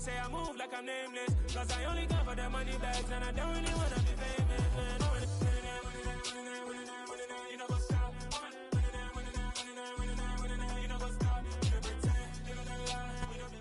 say I move like I'm nameless. Cause I only come for the money bags and I don't really wanna be famous, man. You know what's up? You know what's up? You don't pretend, you don't lie, we don't be.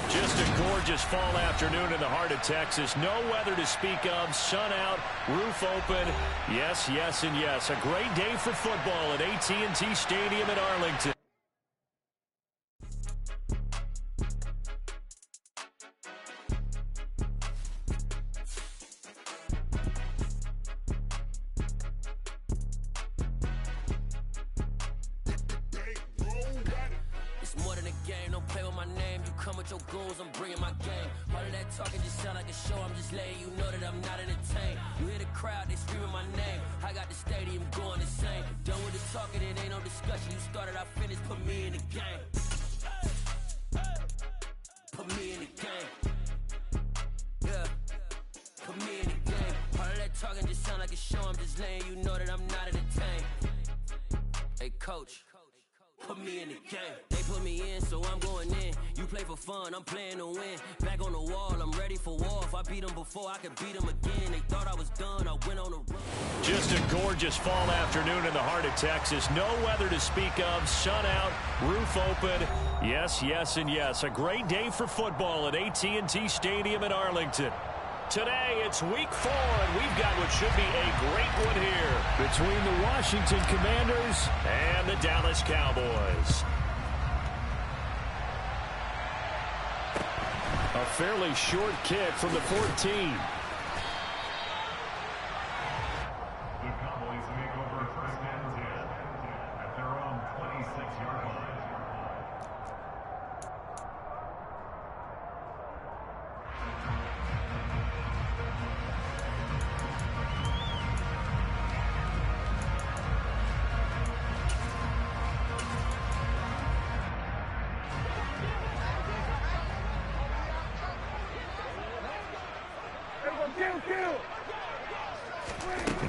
Just a gorgeous fall afternoon in the heart of Texas. No weather to speak of. Sun out, roof open. Yes, yes, and yes. A great day for football at AT&T Stadium in Arlington. With your goons, I'm bringing my game. All of that talking just sound like a show. I'm just letting you know that I'm not entertained. You hear the crowd, they screaming my name. I got the stadium going insane. Done with the talking, it ain't no discussion. You started, I finished, put me in the game. Put me in the game. Yeah, put me in the game. All of that talking just sound like a show. I'm just letting you know that I'm not entertained. Hey, coach. Put me in the game. They put me in, so I'm going in. You play for fun, I'm playing to win. Back on the wall, I'm ready for war. If I beat them before, I could beat them again. They thought I was done, I went on a run. Just a gorgeous fall afternoon in the heart of Texas. No weather to speak of. Sun out, roof open. Yes, yes, and yes. A great day for football at AT&T Stadium in Arlington. Today, it's week 4, and we've got what should be a great one here between the Washington Commanders and the Dallas Cowboys. A fairly short kick from the 14. The Cowboys make over first and 10 at their own 26-yard line.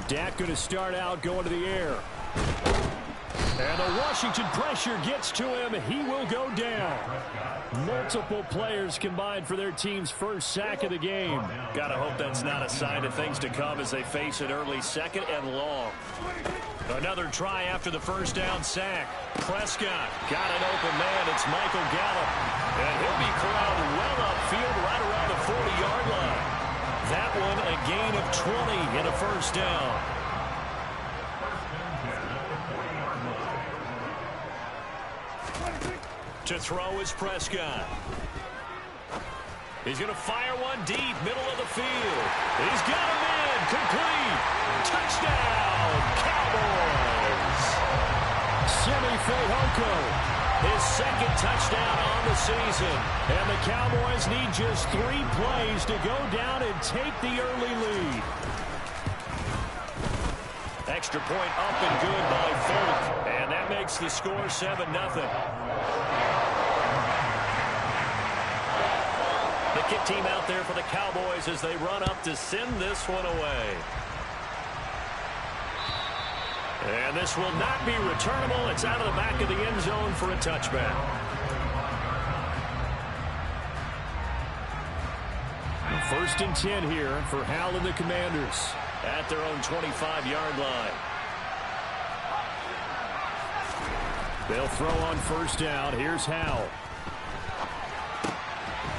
Dak going to start out going to the air. And the Washington pressure gets to him. He will go down. Multiple players combined for their team's first sack of the game. Gotta hope that's not a sign of things to come as they face an early second and long. Another try after the first down sack. Prescott got an open man. It's Michael Gallup. And he'll be corralled well upfield right around the 40-yard line. That one a gain of 20 and a first down. To throw is Prescott. He's going to fire one deep, middle of the field. He's got him in, complete. Touchdown, Cowboys. Simi Fehoko, his second touchdown on the season. And the Cowboys need just 3 plays to go down and take the early lead. Extra point up and good by Folk. And that makes the score 7-0. The kick team out there for the Cowboys as they run up to send this one away. And this will not be returnable. It's out of the back of the end zone for a touchback. First and 10 here for Hal and the Commanders at their own 25-yard line. They'll throw on first down. Here's Hal.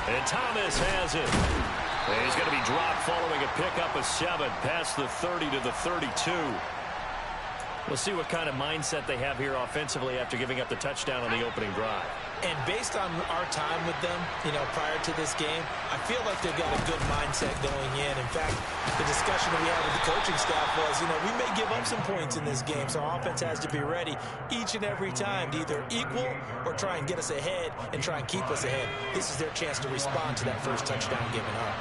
And Thomas has it. And he's going to be dropped following a pickup of 7 past the 30 to the 32. We'll see what kind of mindset they have here offensively after giving up the touchdown on the opening drive. And based on our time with them, prior to this game, I feel like they've got a good mindset going in. In fact, the discussion that we had with the coaching staff was, we may give up some points in this game, so our offense has to be ready each and every time to either equal or try and get us ahead and try and keep us ahead. This is their chance to respond to that first touchdown given up.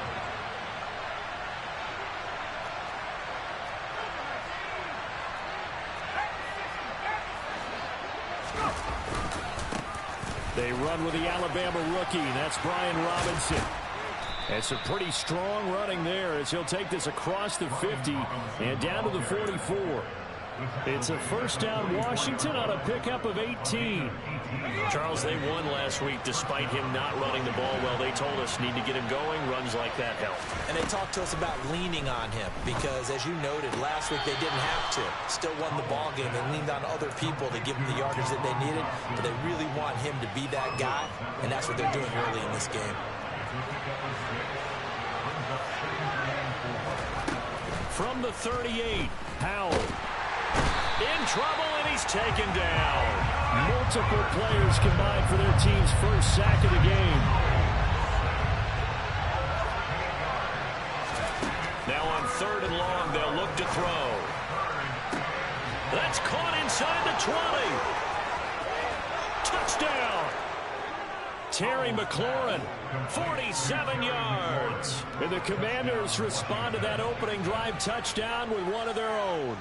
They run with the Alabama rookie. That's Brian Robinson. It's a pretty strong running there as he'll take this across the 50 and down to the 44. It's a first down Washington on a pickup of 18. Charles, they won last week despite him not running the ball well. They told us need to get him going. Runs like that help. And they talked to us about leaning on him because, as you noted, last week they didn't have to. Still won the ball game. They leaned on other people to give them the yardage that they needed. But they really want him to be that guy, and that's what they're doing early in this game. From the 38, Howell. In trouble, and he's taken down. Multiple players combined for their team's first sack of the game. Now on 3rd and long, they'll look to throw. That's caught inside the 20. Touchdown. Terry McLaurin, 47 yards. And the Commanders respond to that opening drive touchdown with one of their own.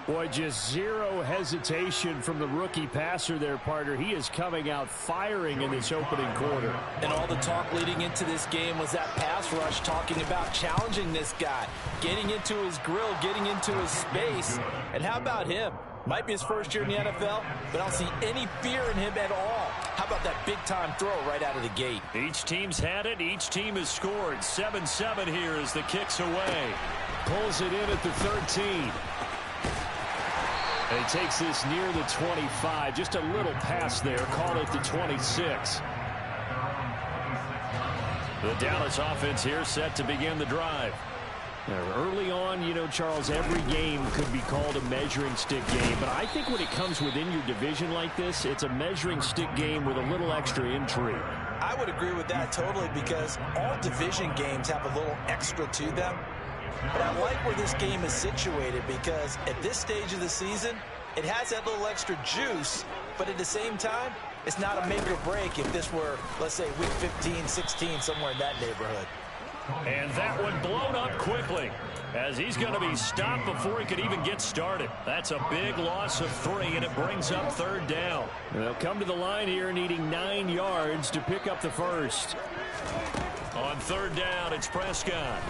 Boy, just zero hesitation from the rookie passer there, partner. He is coming out firing in this opening quarter. And all the talk leading into this game was that pass rush talking about challenging this guy, getting into his grill, getting into his space. And how about him? Might be his first year in the NFL, but I don't see any fear in him at all. How about that big-time throw right out of the gate? Each team's had it. Each team has scored. 7-7 here as the kick's away. Pulls it in at the 13. And he takes this near the 25. Just a little pass there. Call it the 26. The Dallas offense here set to begin the drive. Now, early on, you know, Charles, every game could be called a measuring stick game. But I think when it comes within your division like this, it's a measuring stick game with a little extra intrigue. I would agree with that totally because all division games have a little extra to them. But I like where this game is situated because at this stage of the season, it has that little extra juice, but at the same time, it's not a make or break if this were, let's say, week 15, 16, somewhere in that neighborhood. And that one blown up quickly as he's going to be stopped before he could even get started. That's a big loss of 3, and it brings up 3rd down. They'll come to the line here needing 9 yards to pick up the first. On 3rd down, it's Prescott.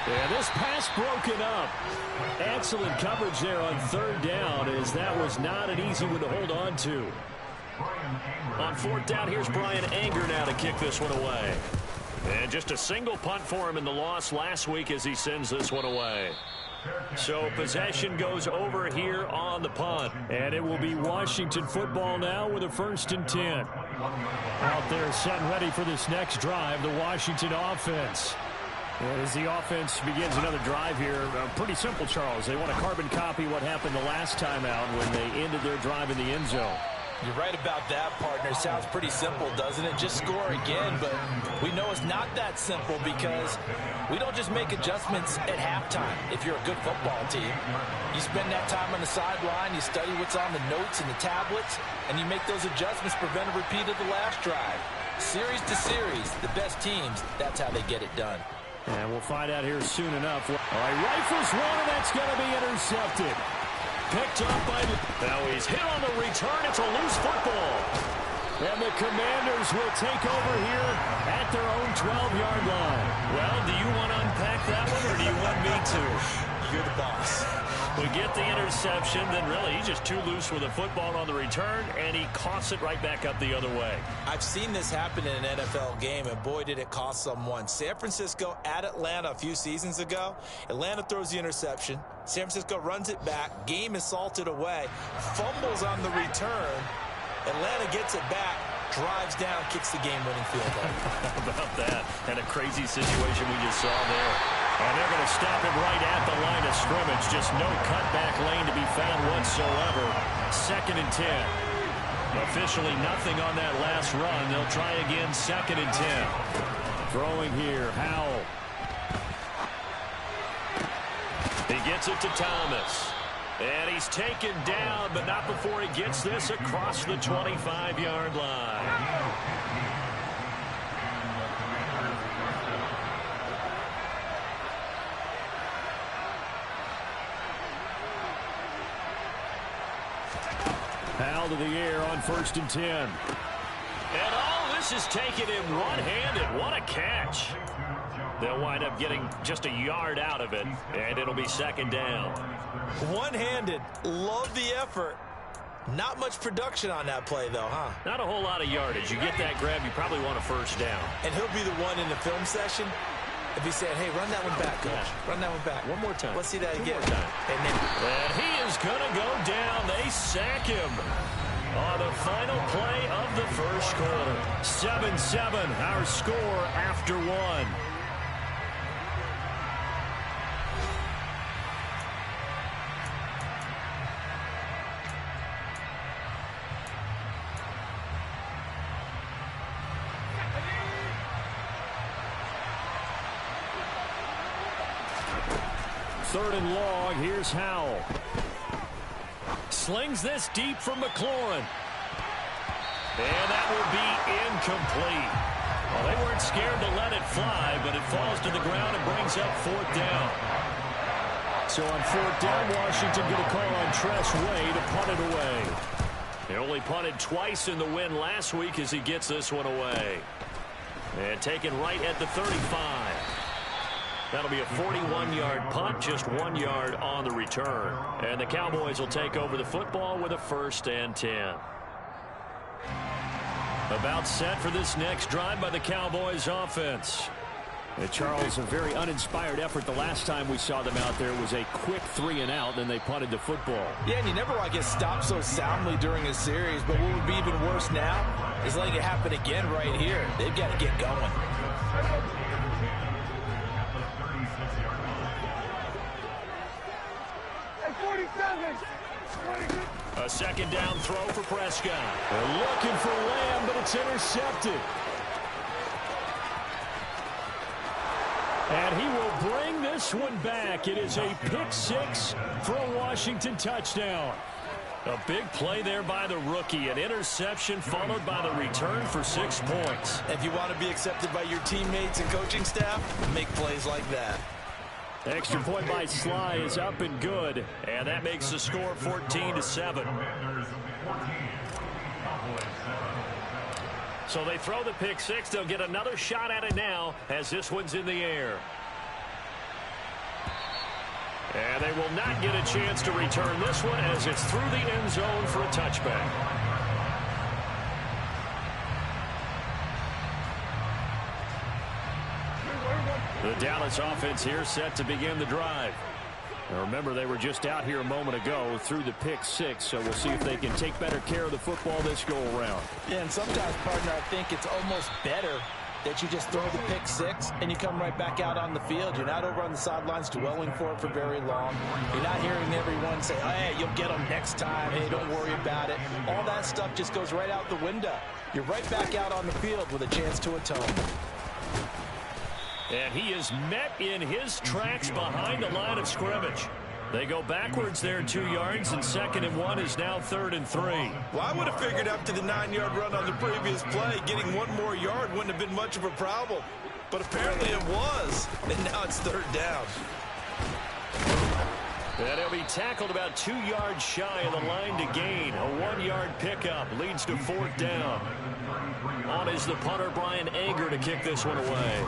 Yeah, this pass broken up. Excellent coverage there on 3rd down as that was not an easy one to hold on to. On 4th down, here's Brian Anger now to kick this one away. And just a single punt for him in the loss last week as he sends this one away. So possession goes over here on the punt. And it will be Washington football now with a 1st and 10. Out there set and ready for this next drive, the Washington offense. And as the offense begins another drive here, pretty simple, Charles. They want to carbon copy what happened the last time out when they ended their drive in the end zone. You're right about that, partner. Sounds pretty simple, doesn't it? Just score again, but we know it's not that simple because we don't just make adjustments at halftime if you're a good football team. You spend that time on the sideline, you study what's on the notes and the tablets, and you make those adjustments, prevent a repeat of the last drive. Series to series, the best teams, that's how they get it done. And we'll find out here soon enough. All right, rifles one, and that's going to be intercepted. Picked up by... Now he's hit on the return. It's a loose football. And the Commanders will take over here at their own 12-yard line. Well, do you want to unpack that one, or do you want me to? You're the boss. We get the interception, then really he's just too loose with the football on the return, and he coughs it right back up the other way. I've seen this happen in an NFL game, and boy, did it cost someone. San Francisco at Atlanta a few seasons ago. Atlanta throws the interception. San Francisco runs it back. Game is salted away. Fumbles on the return. Atlanta gets it back. Drives down, kicks the game-winning field goal. How about that? And a crazy situation we just saw there. And they're going to stop him right at the line of scrimmage. Just no cutback lane to be found whatsoever. 2nd and 10. Officially nothing on that last run. They'll try again, 2nd and 10. Throwing here, Howell. He gets it to Thomas. And he's taken down, but not before he gets this across the 25-yard line. ball to the air on 1st and 10. And all this is taken in one-handed. What a catch. They'll wind up getting just a yard out of it, and it'll be 2nd down. One-handed. Love the effort. Not much production on that play, though, huh? Not a whole lot of yardage. You get that grab, you probably want a 1st down. And he'll be the one in the film session if he said, hey, run that one back, coach. Yeah. Run that one back. One more time. Let's see that Two again. more time. And he is going to go down. They sack him on the final play of the 1st quarter. 7-7, our score after 1. Third and long, here's Howell. Slings this deep from McLaurin. And that will be incomplete. Well, they weren't scared to let it fly, but it falls to the ground and brings up 4th down. So on 4th down, Washington going to call on Tress Way to punt it away. He only punted twice in the win last week as he gets this one away. And taken right at the 35. That'll be a 41-yard punt, just 1 yard on the return. And the Cowboys will take over the football with a 1st and 10. About set for this next drive by the Cowboys offense. And Charles, a very uninspired effort the last time we saw them out there was a quick 3-and-out, then they punted the football. Yeah, and you never want to get stopped so soundly during a series, but what would be even worse now is letting it happen again right here. They've got to get going. A 2nd down throw for Prescott. They're looking for Lamb, but it's intercepted. And he will bring this one back. It is a pick-6 for a Washington touchdown. A big play there by the rookie. An interception followed by the return for 6 points. If you want to be accepted by your teammates and coaching staff, make plays like that. Extra point by Sly is up and good. And that makes the score 14-7. So they throw the pick-6. They'll get another shot at it now as this one's in the air. And they will not get a chance to return this one as it's through the end zone for a touchback. The Dallas offense here set to begin the drive. Now remember, they were just out here a moment ago through the pick-6, so we'll see if they can take better care of the football this go-around. Yeah, and sometimes, partner, I think it's almost better that you just throw the pick-6 and you come right back out on the field. You're not over on the sidelines dwelling for it for very long. You're not hearing everyone say, oh, hey, you'll get them next time. Hey, don't worry about it. All that stuff just goes right out the window. You're right back out on the field with a chance to atone. And he is met in his tracks behind the line of scrimmage. They go backwards there 2 yards, and 2nd and 1 is now 3rd and 3. Well, I would have figured after the 9-yard run on the previous play, getting 1 more yard wouldn't have been much of a problem. But apparently it was, and now it's 3rd down. And he'll be tackled about 2 yards shy of the line to gain. A 1-yard pickup leads to 4th down. On is the punter, Brian Anger, to kick this one away.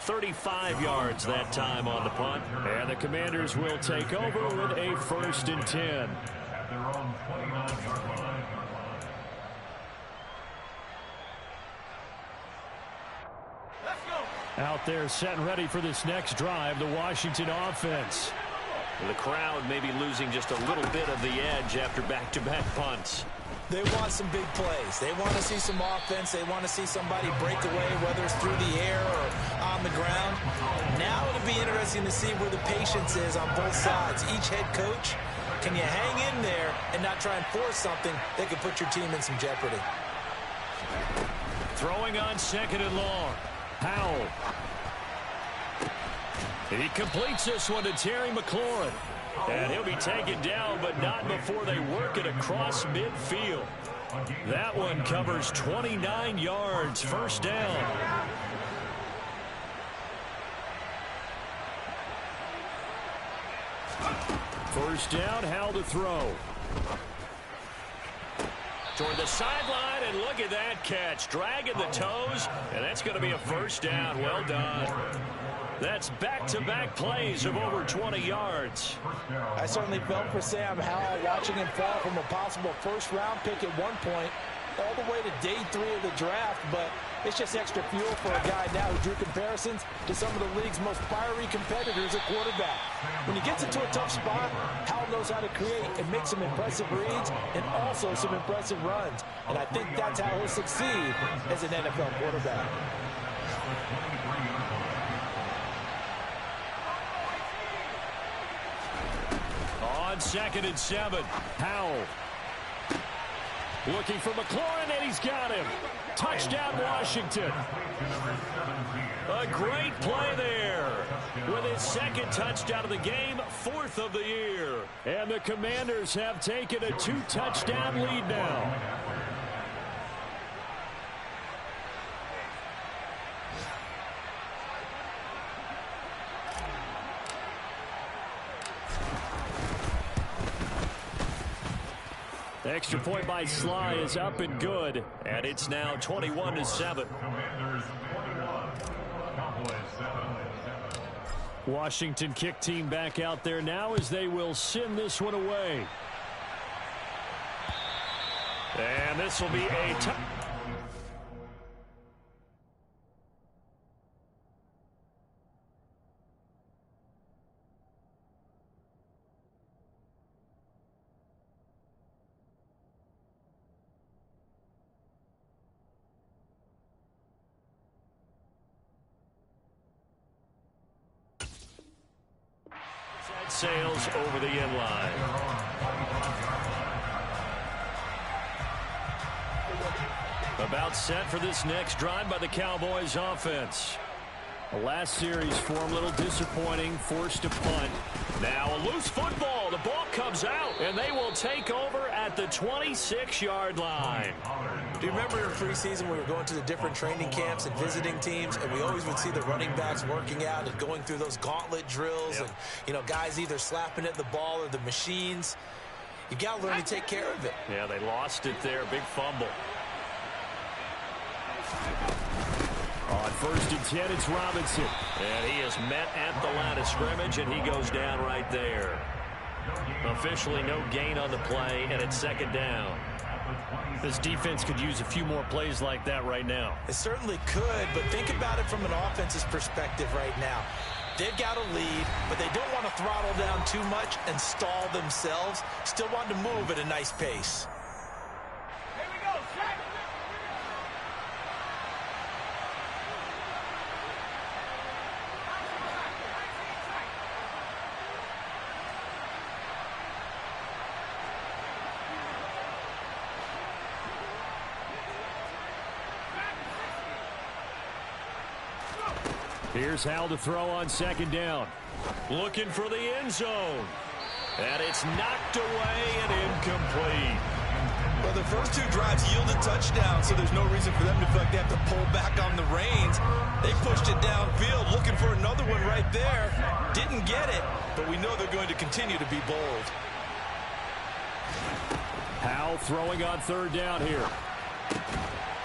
35 yards that time on the punt. And the Commanders will take over with a 1st and 10. At their own 29-yard line. Out there set and ready for this next drive, the Washington offense. The crowd may be losing just a little bit of the edge after back-to-back punts. They want some big plays. They want to see some offense. They want to see somebody break away, whether it's through the air or on the ground. Now it'll be interesting to see where the patience is on both sides. Each head coach, can you hang in there and not try and force something that could put your team in some jeopardy? Throwing on 2nd and long. Howell. He completes this one to Terry McLaurin. And he'll be taken down, but not before they work it across midfield. That one covers 29 yards. 1st down. First down, Howell to throw. Toward the sideline, and look at that catch. Dragging the toes, and that's going to be a first down. Well done. That's back-to-back plays of over 20 yards. I certainly felt for Sam Howell watching him fall from a possible first-round pick at one point all the way to day 3 of the draft, but it's just extra fuel for a guy now who drew comparisons to some of the league's most fiery competitors at quarterback. When he gets into a tough spot, Howell knows how to create and make some impressive reads and also some impressive runs. And I think that's how he'll succeed as an NFL quarterback. On 2nd and 7, Howell. Looking for McLaurin, and he's got him. Touchdown, Washington. A great play there. With his 2nd touchdown of the game, 4th of the year. And the Commanders have taken a 2-touchdown lead now. Extra point by Sly is up and good, and it's now 21-7. Washington kick team back out there now as they will send this one away. And this will be a sails over the end line. About set for this next drive by the Cowboys offense. The last series for him, a little disappointing, forced to punt. Now a loose football. The ball comes out, and they will take over at the 26-yard line. Do you remember in preseason we were going to the different training camps and visiting teams, and we always would see the running backs working out and going through those gauntlet drills, and, you know, guys either slapping at the ball or the machines. You got to learn to take care of it. Yeah, they lost it there. Big fumble. On 1st and 10, it's Robinson. And he is met at the line of scrimmage, and he goes down right there. Officially no gain on the play, and it's 2nd down. This defense could use a few more plays like that right now. It certainly could, but think about it from an offense's perspective right now. They've got a lead, but they don't want to throttle down too much and stall themselves. Still want to move at a nice pace. Here's Howell to throw on 2nd down. Looking for the end zone. And it's knocked away and incomplete. Well, the first 2 drives yielded touchdowns, so there's no reason for them to feel like they have to pull back on the reins. They pushed it downfield, looking for another one right there. Didn't get it, but we know they're going to continue to be bold. Howell throwing on 3rd down here.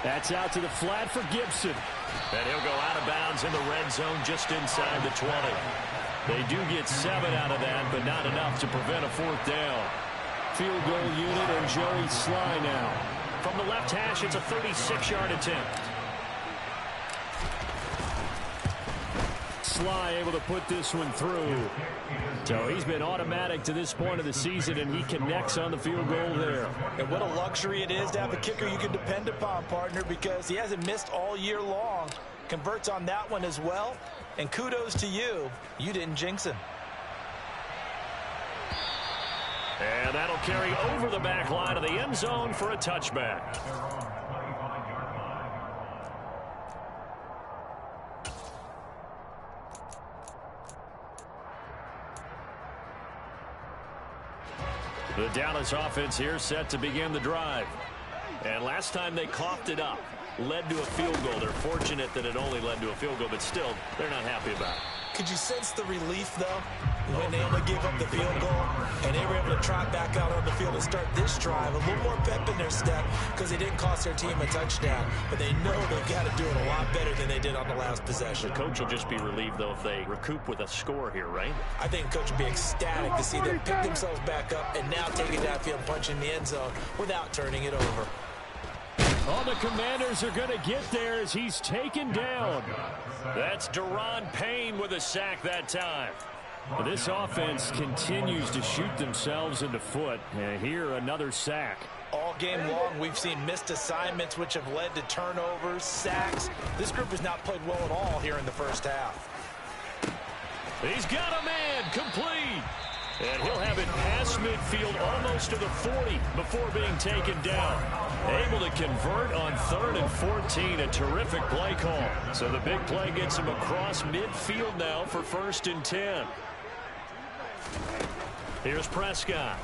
That's out to the flat for Gibson. And he'll go out of bounds in the red zone just inside the 20. They do get 7 out of that, but not enough to prevent a 4th down. Field goal unit and Joey Sly now. From the left hash, it's a 36-yard attempt. Sly able to put this one through. So he's been automatic to this point of the season, and he connects on the field goal there. And what a luxury it is to have a kicker you can depend upon, partner, because he hasn't missed all year long. Converts on that one as well. And kudos to you. You didn't jinx him. And that'll carry over the back line of the end zone for a touchback. The Dallas offense here set to begin the drive. And last time they coughed it up, led to a field goal. They're fortunate that it only led to a field goal, but still, they're not happy about it. Could you sense the relief, though, when they only gave up the field goal and they were able to trot back out on the field and start this drive? A little more pep in their step because they didn't cost their team a touchdown, but they know they've got to do it a lot better than they did on the last possession. The coach will just be relieved, though, if they recoup with a score here, right? I think the coach will be ecstatic to see them pick themselves back up and now take it downfield, punch in the end zone without turning it over. Oh, the Commanders are going to get there as he's taken down. That's Deron Payne with a sack that time. This offense continues to shoot themselves in the foot. And here, another sack. All game long, we've seen missed assignments, which have led to turnovers, sacks. This group has not played well at all here in the first half. He's got a man, complete. And he'll have it past midfield almost to the 40 before being taken down. Able to convert on 3rd and 14. A terrific play call. So the big play gets him across midfield now for 1st and 10. Here's Prescott.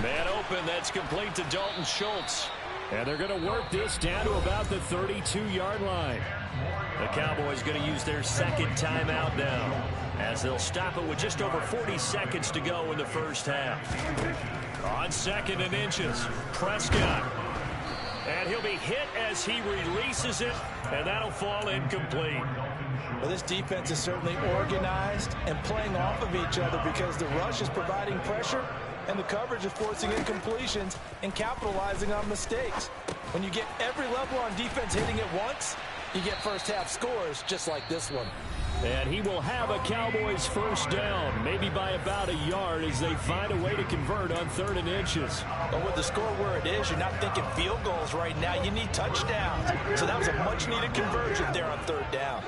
Man open. That's complete to Dalton Schultz. And they're going to work this down to about the 32-yard line. The Cowboys going to use their second timeout now, as they'll stop it with just over 40 seconds to go in the first half. On 2nd and inches, Prescott. And he'll be hit as he releases it, and that'll fall incomplete. Well, this defense is certainly organized and playing off of each other because the rush is providing pressure and the coverage is forcing incompletions and capitalizing on mistakes. When you get every level on defense hitting it once, you get first half scores just like this one. And he will have a Cowboys first down, maybe by about a yard as they find a way to convert on 3rd and inches. But with the score where it is, you're not thinking field goals right now. You need touchdowns. So that was a much-needed conversion there on 3rd down.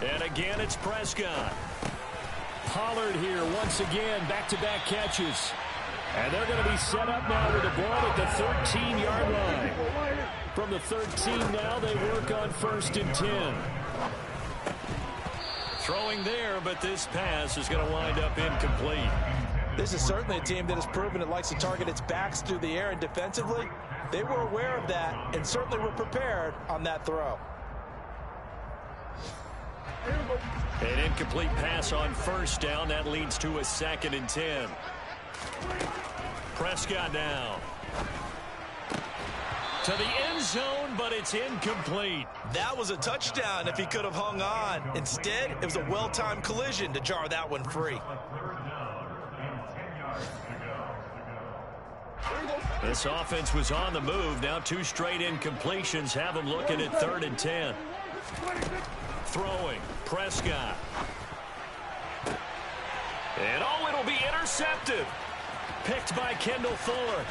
And again, it's Prescott. Pollard here once again, back-to-back catches. And they're going to be set up now with the ball at the 13-yard line. From the 13 now, they work on 1st and 10. Throwing there, but this pass is going to wind up incomplete. This is certainly a team that has proven it likes to target its backs through the air, and defensively, they were aware of that and certainly were prepared on that throw. An incomplete pass on 1st down. That leads to a 2nd and 10. Prescott now. To the end zone, but it's incomplete. That was a touchdown if he could have hung on. Instead, it was a well-timed collision to jar that one free. This offense was on the move. Now 2 straight incompletions have them looking at 3rd and 10. Throwing, Prescott. And it'll be intercepted. Picked by Kendall Fuller.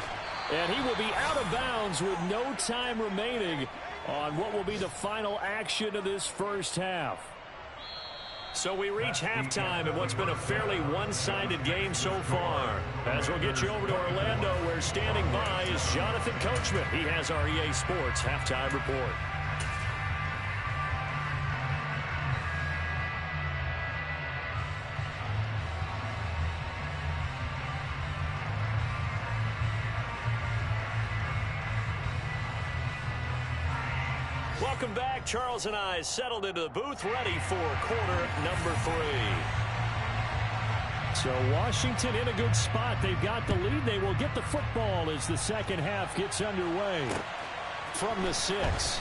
And he will be out of bounds with no time remaining on what will be the final action of this first half. So we reach halftime in what's been a fairly one-sided game so far. As we'll get you over to Orlando, where standing by is Jonathan Coachman. He has our EA Sports halftime report. Welcome back. Charles and I settled into the booth, ready for quarter number 3. So Washington in a good spot. They've got the lead. They will get the football as the second half gets underway. From the 6.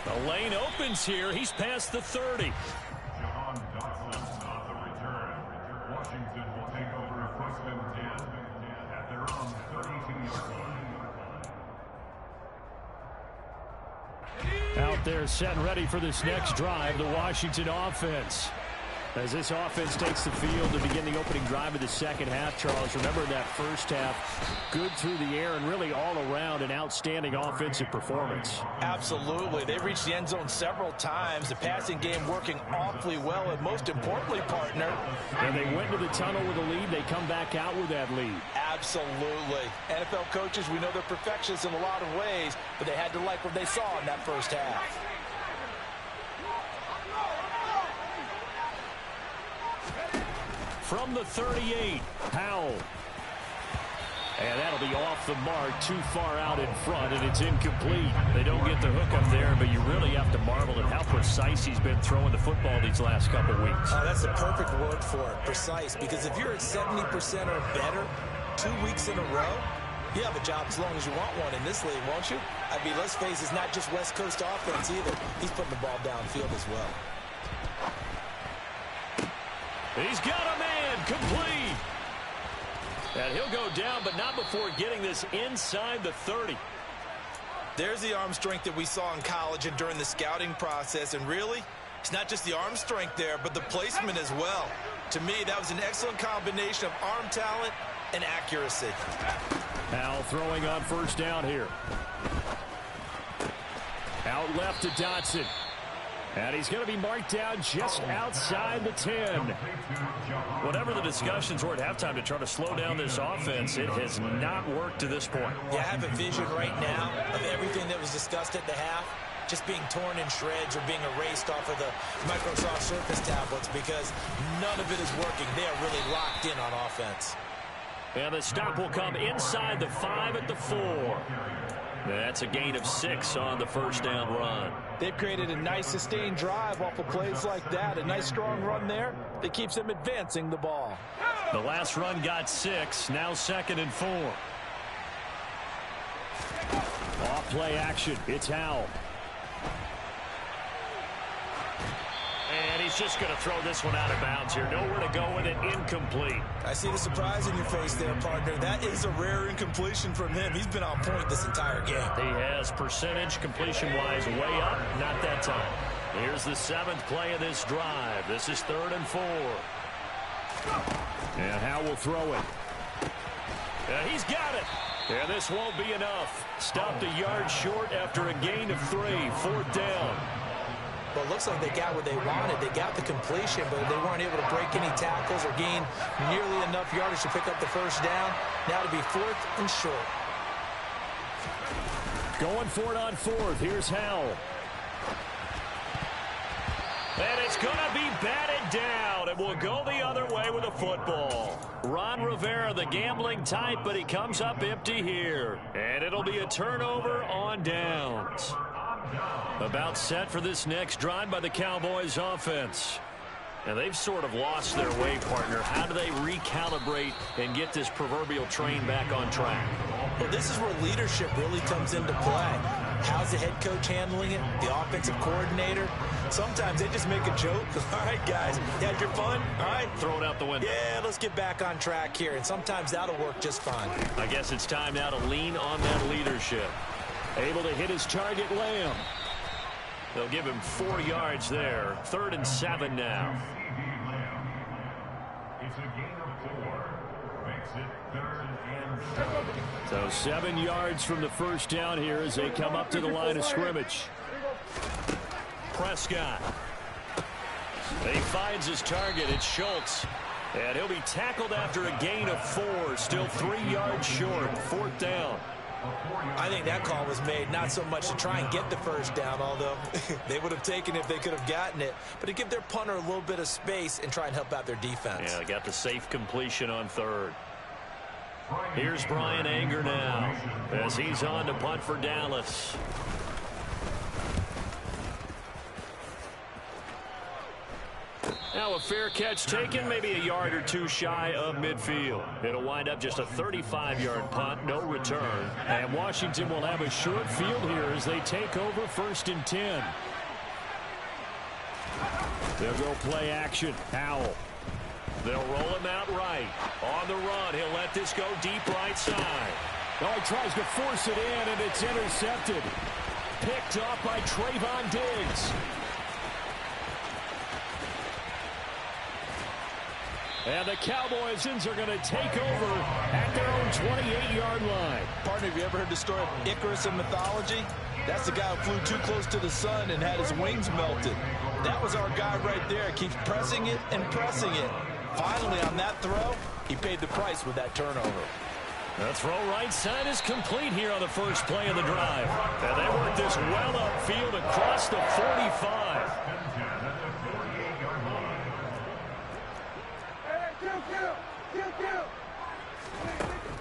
The lane opens here. He's past the 30. John Dodson on the return. Washington will take over 1st and 10 at their own 32-yard line. Out there set and ready for this next drive, the Washington offense. As this offense takes the field to begin the opening drive of the second half, Charles, remember that first half, good through the air and really all around an outstanding offensive performance. Absolutely. They reached the end zone several times. The passing game working awfully well, and most importantly, partner. And they went to the tunnel with a lead. They come back out with that lead. Absolutely. NFL coaches, we know they're perfectionists in a lot of ways, but they had to like what they saw in that first half. From the 38, Powell. And that'll be off the mark, too far out in front, and it's incomplete. They don't get the hook up there, but you really have to marvel at how precise he's been throwing the football these last couple weeks. Oh, that's the perfect word for it, precise, because if you're at 70% or better 2 weeks in a row, you have a job as long as you want one in this league, won't you? I mean, let's face it, it's not just West Coast offense either. He's putting the ball downfield as well. He's got a man, complete. And he'll go down, but not before getting this inside the 30. There's the arm strength that we saw in college and during the scouting process. And really, it's not just the arm strength there, but the placement as well. To me, that was an excellent combination of arm talent and accuracy. Now throwing on first down here. Out left to Dotson. And he's going to be marked down just outside the 10. Whatever the discussions were at halftime to try to slow down this offense, it has not worked to this point. Yeah, I have a vision right now of everything that was discussed at the half just being torn in shreds or being erased off of the Microsoft Surface tablets because none of it is working. They are really locked in on offense. And the stop will come inside the 5 at the 4. That's a gain of 6 on the first down run. They've created a nice sustained drive off of plays like that. A nice strong run there that keeps them advancing the ball. The last run got 6. Now 2nd and 4. Off play action. It's Howell. And he's just going to throw this one out of bounds here. Nowhere to go with it. Incomplete. I see the surprise in your face there, partner. That is a rare incompletion from him. He's been on point this entire game. He has percentage completion-wise way up. Not that time. Here's the 7th play of this drive. This is 3rd and 4. And Howell will throw it. And he's got it. And this won't be enough. Stopped a yard short after a gain of 3. 4th down. Well, it looks like they got what they wanted. They got the completion, but they weren't able to break any tackles or gain nearly enough yardage to pick up the first down. Now to be 4th and short. Going for it on 4th. Here's Howell. And it's going to be batted down. It will go the other way with a football. Ron Rivera, the gambling type, but he comes up empty here. And it'll be a turnover on downs. About set for this next drive by the Cowboys offense. And they've sort of lost their way, partner. How do they recalibrate and get this proverbial train back on track? Well, this is where leadership really comes into play. How's the head coach handling it? The offensive coordinator? Sometimes they just make a joke. All right, guys, you had your fun? All right. Throw it out the window. Yeah, let's get back on track here. And sometimes that'll work just fine. I guess it's time now to lean on that leadership. Able to hit his target, Lamb. They'll give him 4 yards there. 3rd and 7 now. It's a gain of 4. Makes it 3rd and 7. So 7 yards from the first down here as they come up to the line of scrimmage. Prescott. He finds his target. It's Schultz. And he'll be tackled after a gain of 4. Still 3 yards short. 4th down. I think that call was made not so much to try and get the first down, although they would have taken it if they could have gotten it, but to give their punter a little bit of space and try and help out their defense. Yeah, they got the safe completion on 3rd. Here's Brian Anger now as he's on to punt for Dallas. Now a fair catch taken, maybe a yard or 2 shy of midfield. It'll wind up just a 35-yard punt, no return. And Washington will have a short field here as they take over 1st and 10. They'll go play action. Howell. They'll roll him out right. On the run, he'll let this go deep right side. Oh, he tries to force it in, and it's intercepted. Picked off by Trayvon Diggs. And the Cowboys are going to take over at their own 28-yard line. Partner, have you ever heard the story of Icarus in mythology? That's the guy who flew too close to the sun and had his wings melted. That was our guy right there. Keeps pressing it and pressing it. Finally, on that throw, he paid the price with that turnover. The throw right side is complete here on the first play of the drive. And they work this well upfield across the 45.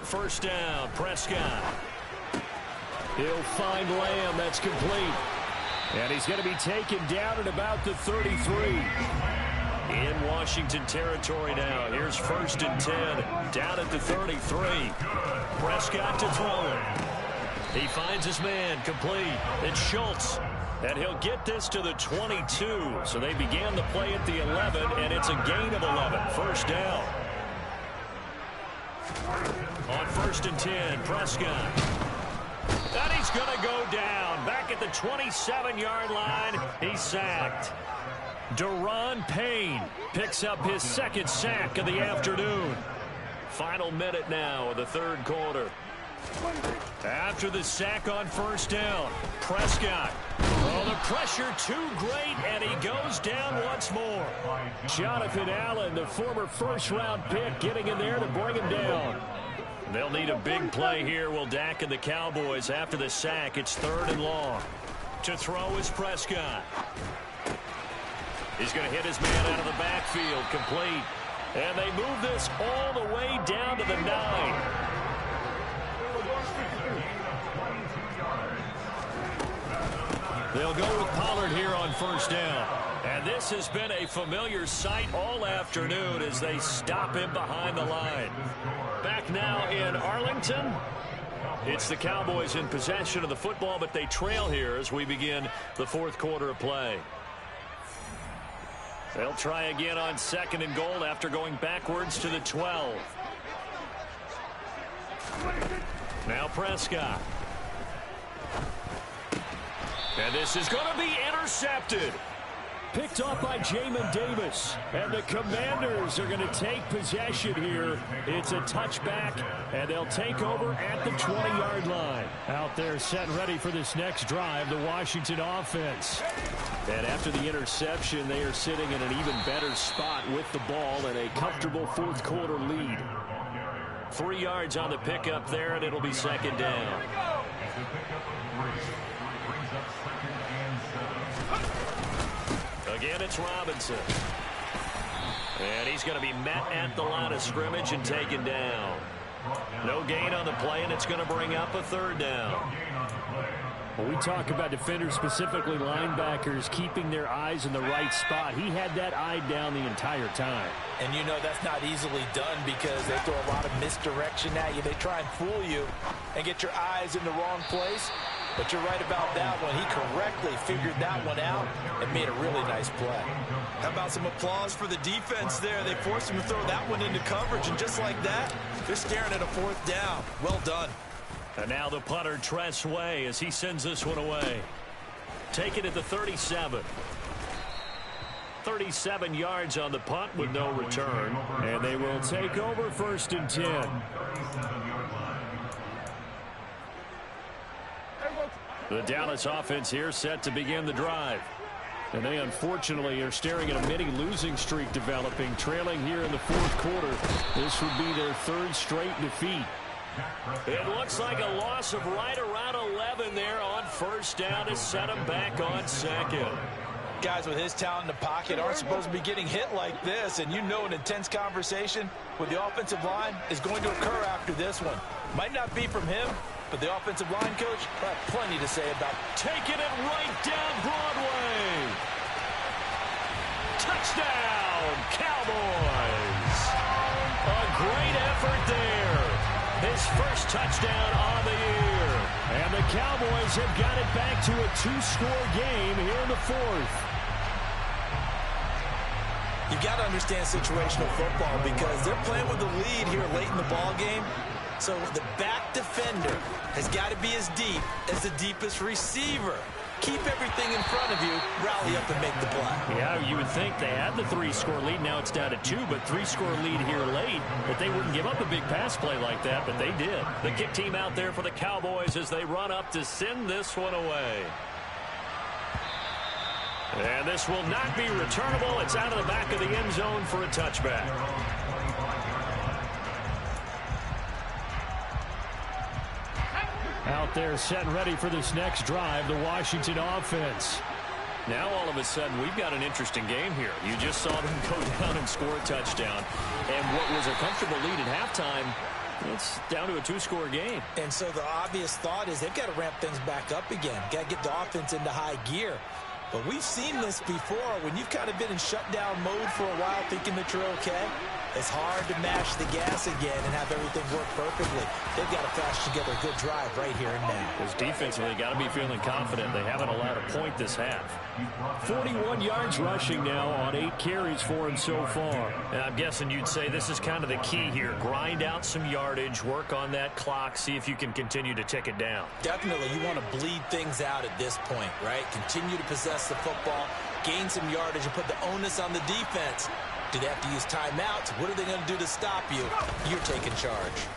First down, Prescott. He'll find Lamb. That's complete. And he's going to be taken down at about the 33. In Washington territory now. Here's 1st and 10. Down at the 33. Prescott to throw it. He finds his man. Complete. It's Schultz. And he'll get this to the 22. So they began the play at the 11, and it's a gain of 11. First down. On 1st and 10, Prescott. And he's going to go down. Back at the 27-yard line, he's sacked. Daron Payne picks up his 2nd sack of the afternoon. Final minute now of the 3rd quarter. After the sack on 1st down, Prescott. Oh, the pressure too great, and he goes down once more. Jonathan Allen, the former 1st-round pick, getting in there to bring him down. They'll need a big play here, will Dak and the Cowboys. After the sack, it's 3rd and long. To throw is Prescott. He's going to hit his man out of the backfield, complete. And they move this all the way down to the 9. They'll go with Pollard here on 1st down. And this has been a familiar sight all afternoon as they stop him behind the line. Back now in Arlington. It's the Cowboys in possession of the football, but they trail here as we begin the 4th quarter of play. They'll try again on 2nd and goal after going backwards to the 12. Now Prescott. And this is going to be intercepted. Picked off by Jamin Davis. And the Commanders are going to take possession here. It's a touchback, and they'll take over at the 20-yard line. Out there set and ready for this next drive, the Washington offense. And after the interception, they are sitting in an even better spot with the ball and a comfortable 4th quarter lead. 3 yards on the pickup there, and it'll be 2nd down. Again, it's Robinson. And he's going to be met at the line of scrimmage and taken down. No gain on the play, and it's going to bring up a 3rd down. When we talk about defenders, specifically linebackers, keeping their eyes in the right spot, he had that eye down the entire time. And you know that's not easily done because they throw a lot of misdirection at you. They try and fool you and get your eyes in the wrong place. But you're right about that one. He correctly figured that one out and made a really nice play. How about some applause for the defense there? They forced him to throw that one into coverage, and just like that, they're staring at a 4th down. Well done. And now the punter, Tress Way, as he sends this one away. Take it at the 37. 37 yards on the punt with no return. And they will take over 1st and 10. The Dallas offense here set to begin the drive. And they unfortunately are staring at a mini losing streak developing, trailing here in the 4th quarter. This would be their 3rd straight defeat. It looks like a loss of right around 11 there on 1st down to set him back on 2nd. Guys with his talent in the pocket aren't supposed to be getting hit like this, and you know an intense conversation with the offensive line is going to occur after this one. Might not be from him, but the offensive line coach will have plenty to say about taking it right down Broadway. Touchdown, Cowboys. A great effort there. His 1st touchdown on the year. And the Cowboys have got it back to a 2-score game here in the 4th. You've got to understand situational football because they're playing with the lead here late in the ball game. So the back defender has got to be as deep as the deepest receiver. Keep everything in front of you, rally up and make the play. Yeah, you would think they had the 3-score lead. Now it's down to 2, but 3-score lead here late. That they wouldn't give up a big pass play like that, but they did. The kick team out there for the Cowboys as they run up to send this one away. And this will not be returnable. It's out of the back of the end zone for a touchback. Out there set and ready for this next drive, the Washington offense. Now all of a sudden we've got an interesting game here. You just saw them go down and score a touchdown. And what was a comfortable lead at halftime It's down to a two-score game. And so the obvious thought is they've got to ramp things back up again. Got to get the offense into high gear. But we've seen this before. When you've kind of been in shutdown mode for a while thinking that you're okay, it's hard to mash the gas again and have everything work perfectly. They've got to flash together a good drive right here and now. Because defensively, got to be feeling confident. They haven't allowed a point this half. 41 yards rushing now on 8 carries for him so far. And I'm guessing you'd say this is kind of the key here. Grind out some yardage, work on that clock, see if you can continue to tick it down. Definitely, you want to bleed things out at this point, right? Continue to possess the football, gain some yardage, and put the onus on the defense. Do they have to use timeouts? What are they going to do to stop you? You're taking charge.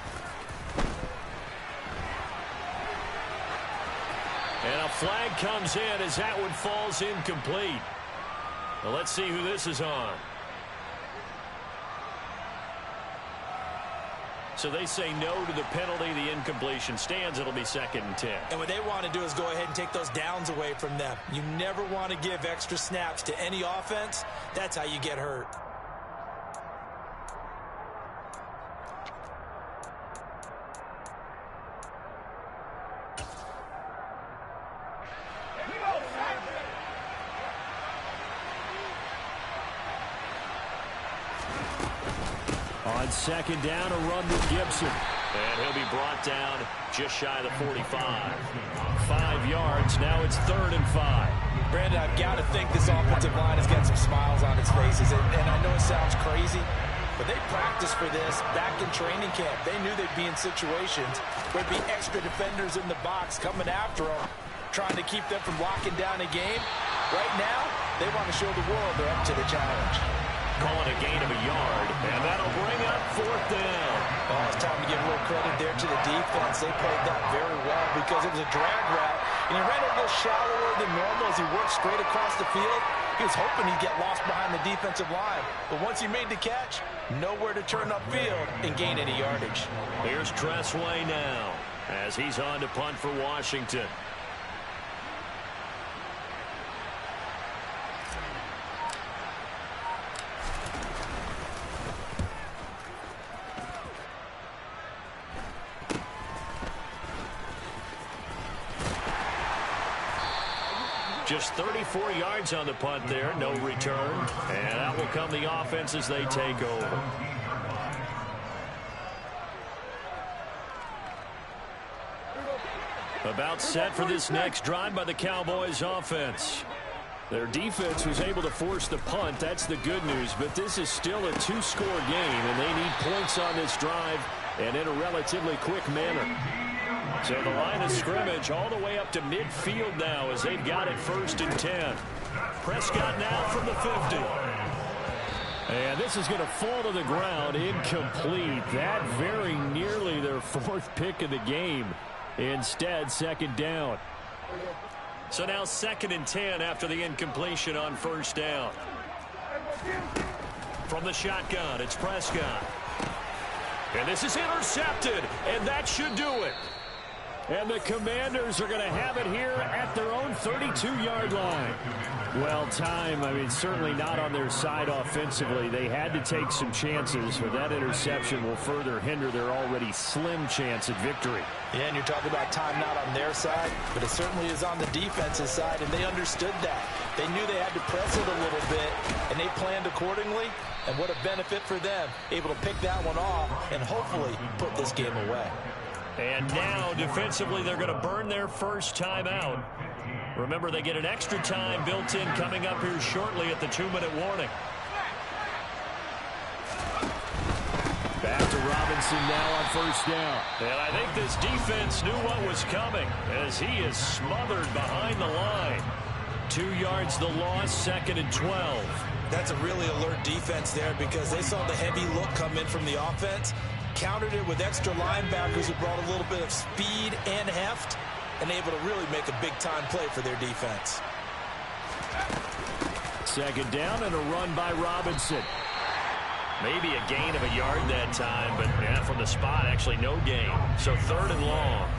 And a flag comes in as that one falls incomplete. Well, let's see who this is on. So they say no to the penalty. The incompletion stands. It'll be 2nd and 10. And what they want to do is go ahead and take those downs away from them. You never want to give extra snaps to any offense. That's how you get hurt. On 2nd down, a run with Gibson. And he'll be brought down just shy of the 45. 5 yards. Now it's 3rd and 5. Brandon, I've got to think this offensive line has got some smiles on its faces. And I know it sounds crazy, but they practiced for this back in training camp. They knew they'd be in situations where there'd be extra defenders in the box coming after them, trying to keep them from locking down a game. Right now, they want to show the world they're up to the challenge. Calling a gain of a yard, and that'll bring up 4th down. Oh, it's time to give a little credit there to the defense. They played that very well because it was a drag route, and he ran a little shallower than normal as he worked straight across the field. He was hoping he'd get lost behind the defensive line, but once he made the catch, nowhere to turn upfield and gain any yardage. Here's Tressway now as he's on to punt for Washington. Just 34 yards on the punt there, no return. And out will come the offense as they take over. About set for this next drive by the Cowboys offense. Their defense was able to force the punt. That's the good news. But this is still a 2-score game, and they need points on this drive and in a relatively quick manner. So the line of scrimmage all the way up to midfield now as they've got it 1st and 10. Prescott now from the 50. And this is going to fall to the ground, incomplete. That very nearly their 4th pick of the game. Instead, 2nd down. So now 2nd and 10 after the incompletion on 1st down. From the shotgun, it's Prescott. And this is intercepted, and that should do it. And the Commanders are going to have it here at their own 32-yard line. Well, time, certainly not on their side offensively. They had to take some chances, but that interception will further hinder their already slim chance at victory. Yeah, and you're talking about time not on their side, but it certainly is on the defense's side, and they understood that. They knew they had to press it a little bit, and they planned accordingly, and what a benefit for them, able to pick that one off and hopefully put this game away. And now, defensively, they're going to burn their first timeout. Remember, they get an extra time built in coming up here shortly at the 2-minute warning. Back to Robinson now on 1st down. And I think this defense knew what was coming as he is smothered behind the line. 2 yards the loss, 2nd and 12. That's a really alert defense there because they saw the heavy look come in from the offense, countered it with extra linebackers who brought a little bit of speed and heft, and able to really make a big-time play for their defense. 2nd down and a run by Robinson. Maybe a gain of a yard that time, but from the spot, actually no gain. So 3rd and long.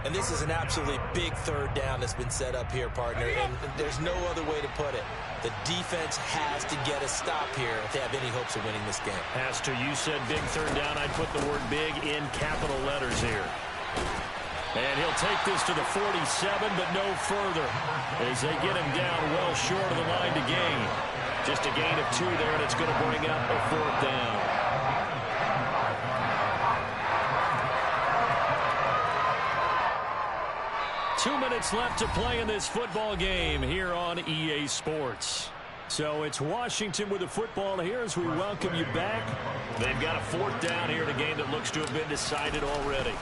And this is an absolutely big third down that's been set up here, partner, and there's no other way to put it. The defense has to get a stop here if they have any hopes of winning this game. Pastor, you said big third down. I'd put the word big in capital letters here. And he'll take this to the 47, but no further as they get him down well short of the line to gain. Just a gain of 2 there, and it's going to bring up a 4th down. Two minutes left to play in this football game here on EA Sports. So it's Washington with the football here as we welcome you back. They've got a 4th down here in a game that looks to have been decided already.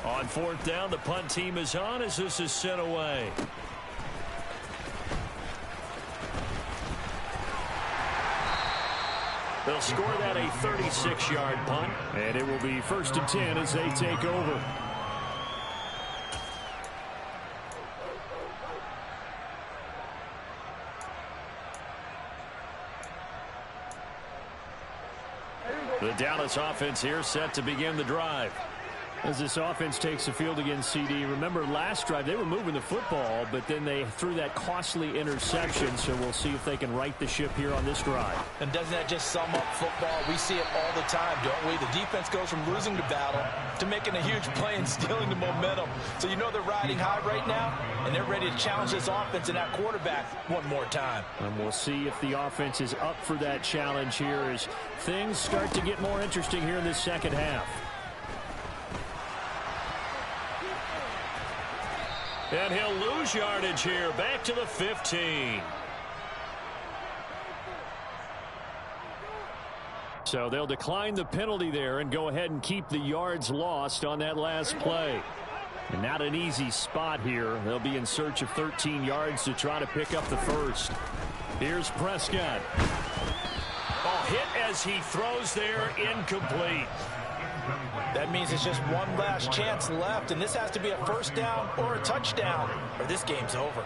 On 4th down, the punt team is on as this is sent away. They'll score that a 36-yard punt, and it will be 1st and 10 as they take over. The Dallas offense here set to begin the drive. As this offense takes the field against CD, remember last drive they were moving the football, but then they threw that costly interception, so we'll see if they can right the ship here on this drive. And doesn't that just sum up football? We see it all the time, don't we? The defense goes from losing the battle to making a huge play and stealing the momentum. So you know they're riding high right now, and they're ready to challenge this offense and that quarterback one more time. And we'll see if the offense is up for that challenge here as things start to get more interesting here in this second half. And he'll lose yardage here, back to the 15. So they'll decline the penalty there and go ahead and keep the yards lost on that last play. And not an easy spot here. They'll be in search of 13 yards to try to pick up the first. Here's Prescott. Oh, hit as he throws there, incomplete. That means it's just one last chance left, and this has to be a 1st down or a touchdown, or this game's over.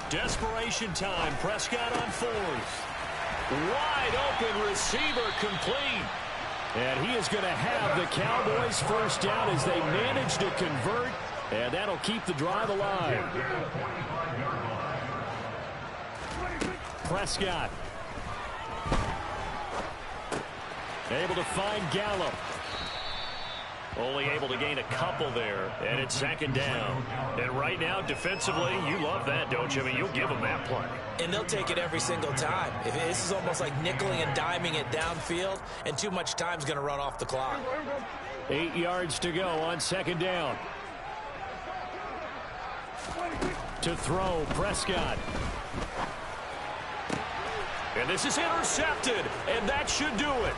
Desperation time. Prescott on 4th. Wide open receiver complete. And he is going to have the Cowboys 1st down as they manage to convert. And that'll keep the drive alive. Prescott. Able to find Gallup. Only able to gain a couple there, and it's 2nd down. And right now, defensively, you love that, don't you? I mean, you'll give them that play. And they'll take it every single time. This is almost like nickeling and diming it downfield, and too much time's going to run off the clock. 8 yards to go on 2nd down. To throw, Prescott. And this is intercepted, and that should do it.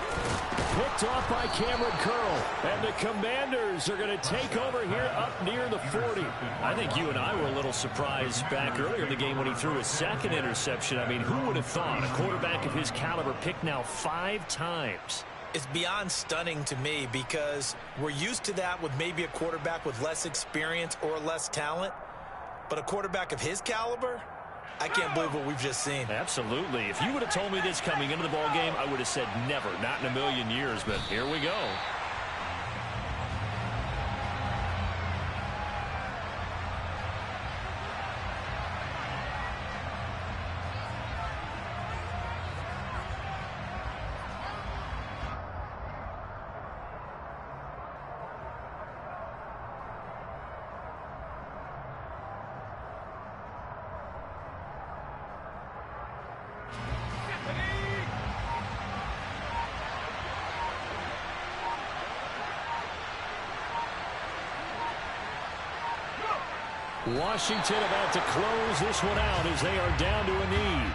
Picked off by Cameron Curl, and the Commanders are going to take over here up near the 40. I think you and I were a little surprised back earlier in the game when he threw his 2nd interception. I mean, who would have thought a quarterback of his caliber picked now 5 times? It's beyond stunning to me because we're used to that with maybe a quarterback with less experience or less talent. But a quarterback of his caliber, I can't believe what we've just seen. Absolutely. If you would have told me this coming into the ball game, I would have said never, not in a million years. But here we go. Washington about to close this one out as they are down to a knee.